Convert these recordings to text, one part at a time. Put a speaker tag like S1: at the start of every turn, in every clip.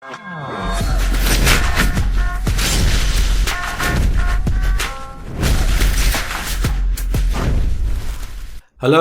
S1: Hello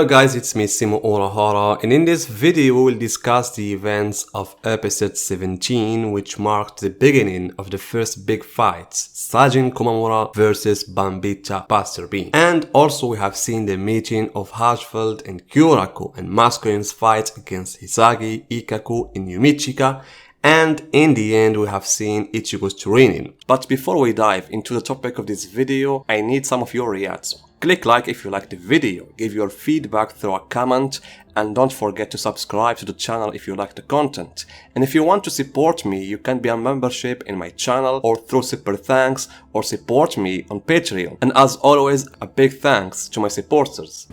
S1: guys, it's me Simo Orahara, and in this video we will discuss the events of episode 17, which marked the beginning of the first big fights, Sajin Kumamora versus Bambita Buster Bean. And also we have seen the meeting of Hashfeld and Kyoraku and Masculine's fight against Hisagi, Ikaku, and Yumichika. And in the end we have seen Ichigo's training. But before we dive into the topic of this video, I need some of your reacts. Click like if you liked the video, give your feedback through a comment, and don't forget to subscribe to the channel if you like the content. And if you want to support me, you can be a membership in my channel or through super thanks or support me on Patreon. And as always, a big thanks to my supporters.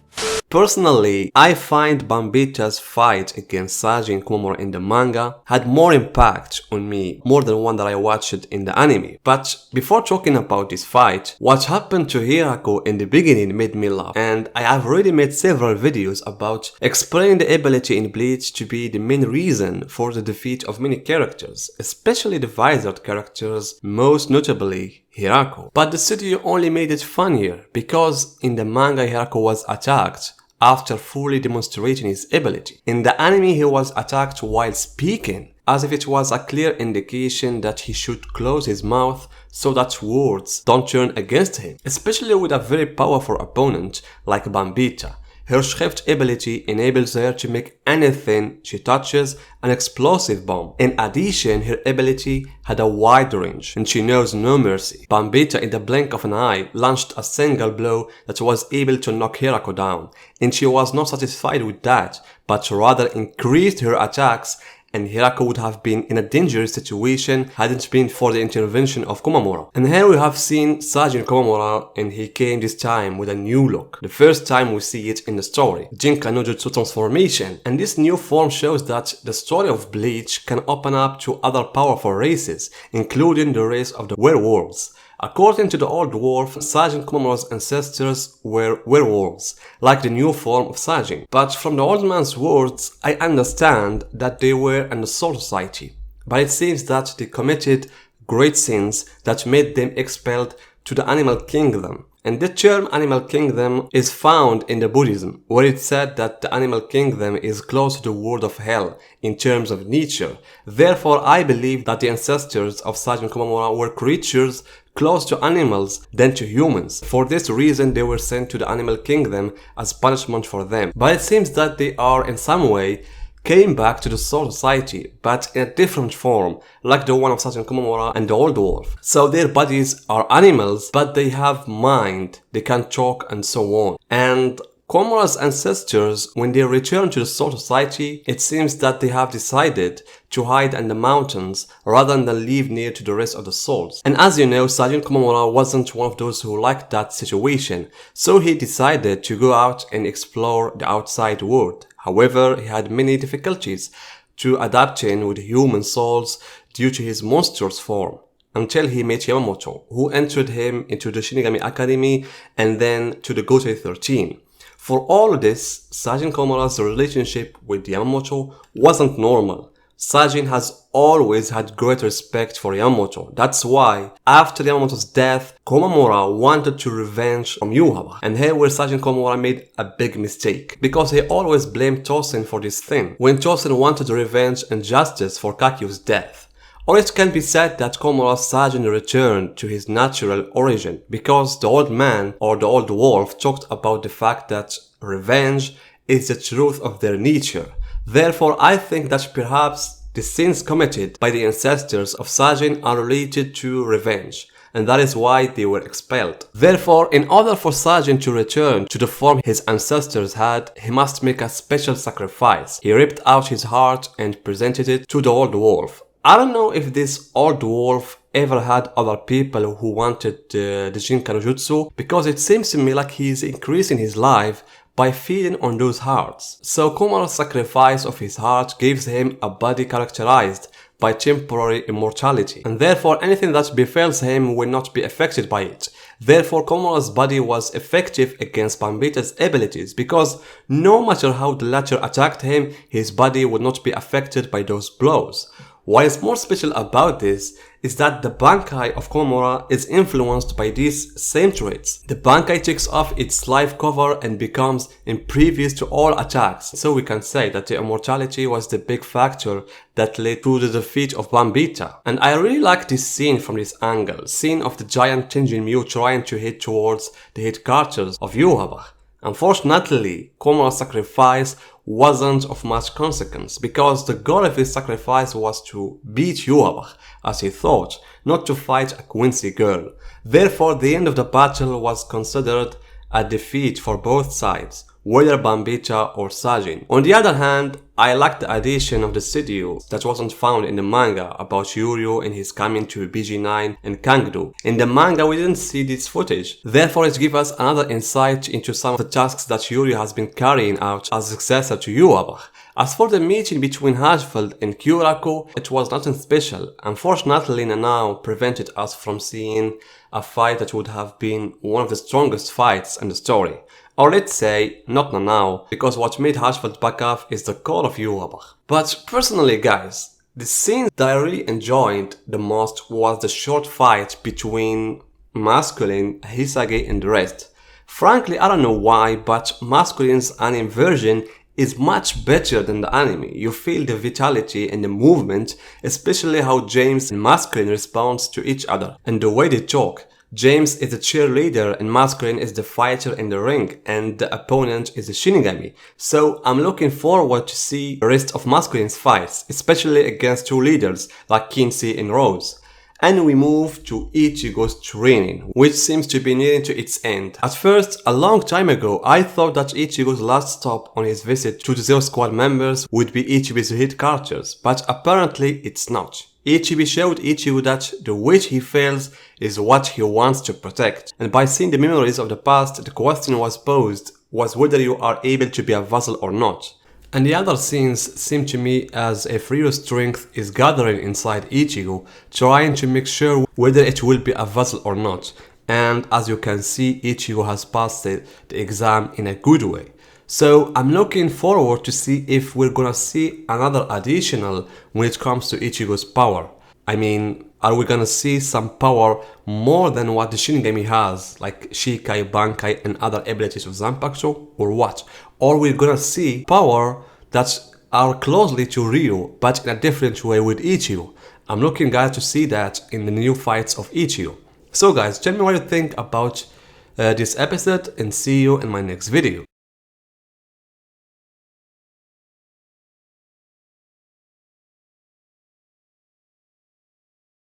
S1: Personally, I find Bambita's fight against Sajin Kumamora in the manga had more impact on me, more than one that I watched in the anime. But before talking about this fight, what happened to Hiraku in the beginning made me laugh, and I have already made several videos about explaining the ability in Bleach to be the main reason for the defeat of many characters, especially the visored characters, most notably Hiraku. But the studio only made it funnier, because in the manga Hiraku was attacked after fully demonstrating his ability. In the anime he was attacked while speaking, as if it was a clear indication that he should close his mouth so that words don't turn against him, especially with a very powerful opponent like Bambita. Her Schrift ability enables her to make anything she touches an explosive bomb. In addition, her ability had a wide range, and she knows no mercy. Bambita, in the blink of an eye, launched a single blow that was able to knock Hiraku down, and she was not satisfied with that, but rather increased her attacks, and Hiraku would have been in a dangerous situation hadn't been for the intervention of Kumamora. And here we have seen Sajin Kumamora, and he came this time with a new look. The first time we see it in the story, Jinka no Jutsu transformation. And this new form shows that the story of Bleach can open up to other powerful races, including the race of the werewolves. According to the old dwarf, Sajin Kumamora's ancestors were werewolves, like the new form of Sajin. But from the old man's words, I understand that they were in the Soul Society. But it seems that they committed great sins that made them expelled to the animal kingdom. And the term animal kingdom is found in the Buddhism, where it said that the animal kingdom is close to the world of hell in terms of nature. Therefore, I believe that the ancestors of Sajin Kumamora were creatures close to animals than to humans. For this reason, they were sent to the animal kingdom as punishment for them. But it seems that they are in some way came back to the Soul Society, but in a different form, like the one of Sajin Kumamora and the Old Dwarf. So their bodies are animals, but they have mind, they can talk and so on. And Kumamora's ancestors, when they return to the Soul Society, it seems that they have decided to hide in the mountains rather than live near to the rest of the souls. And as you know, Sajin Kumamora wasn't one of those who liked that situation, so he decided to go out and explore the outside world. However, he had many difficulties to adapting with human souls due to his monstrous form, until he met Yamamoto, who entered him into the Shinigami Academy and then to the Gotei 13. For all this, Sajin Kumamora's relationship with Yamamoto wasn't normal. Sajin has always had great respect for Yamamoto. That's why, after Yamamoto's death, Kumamora wanted to revenge from Yuhaba. And here where Sajin Kumamora made a big mistake, because he always blamed Tosen for this thing, when Tosen wanted revenge and justice for Kakyu's death. Or it can be said that Kumamora's Sajin returned to his natural origin, because the old man or the old wolf talked about the fact that revenge is the truth of their nature. Therefore, I think that perhaps the sins committed by the ancestors of Sajin are related to revenge, and that is why they were expelled. Therefore, in order for Sajin to return to the form his ancestors had, he must make a special sacrifice. He ripped out his heart and presented it to the old wolf. I don't know if this old wolf ever had other people who wanted the Jinka no Jutsu, because it seems to me like he's increasing his life by feeding on those hearts. So Kumamora's sacrifice of his heart gives him a body characterized by temporary immortality, and therefore anything that befalls him will not be affected by it. Therefore, Kumamora's body was effective against Bambita's abilities, because no matter how the latter attacked him, his body would not be affected by those blows. What is more special about this is that the Bankai of Kumamora is influenced by these same traits. The Bankai takes off its life cover and becomes impervious to all attacks. So we can say that the immortality was the big factor that led to the defeat of Bambita. And I really like this scene from this angle. Scene of the giant Tenjin Mew trying to hit towards the headquarters of Yhwach. Unfortunately, Kumamora's sacrifice wasn't of much consequence, because the goal of his sacrifice was to beat Yhwach, as he thought, not to fight a Quincy girl. Therefore, the end of the battle was considered a defeat for both sides, whether Bambita or Sajin. On the other hand, I like the addition of the video that wasn't found in the manga about Yuryu and his coming to BG9 and Kangdo. In the manga we didn't see this footage, therefore it gives us another insight into some of the tasks that Yuryu has been carrying out as successor to Yhwach. As for the meeting between Hashfeld and Kyuraku, it was nothing special. Unfortunately, Nanao prevented us from seeing a fight that would have been one of the strongest fights in the story. Or let's say, not Nanao, because what made Hashfeld back off is the call of Yhwach. But personally guys, the scene that I really enjoyed the most was the short fight between Masculine, Hisage and the rest. Frankly, I don't know why, but Masculine's anime version is much better than the anime. You feel the vitality and the movement, especially how James and Masculine respond to each other and the way they talk. James is the cheerleader and Masculine is the fighter in the ring, and the opponent is the Shinigami. So I'm looking forward to see the rest of Masculine's fights, especially against two leaders like Kinsey and Rose. And we move to Ichigo's training, which seems to be nearing to its end. At first, a long time ago, I thought that Ichigo's last stop on his visit to the Zero Squad members would be Ichibi's headquarters, but apparently it's not. Ichibi showed Ichigo that the witch he feels is what he wants to protect. And by seeing the memories of the past, the question was posed was whether you are able to be a vassal or not. And the other scenes seem to me as if real strength is gathering inside Ichigo, trying to make sure whether it will be a vassal or not. And as you can see, Ichigo has passed the exam in a good way. So I'm looking forward to see if we're gonna see another additional when it comes to Ichigo's power. I mean, are we gonna see some power more than what the Shinigami has, like Shikai, Bankai and other abilities of Zanpakuto, or what? Or we're gonna see power that are closely to Ryu, but in a different way with Ichigo. I'm looking guys to see that in the new fights of Ichigo. So guys, tell me what you think about this episode and see you in my next video.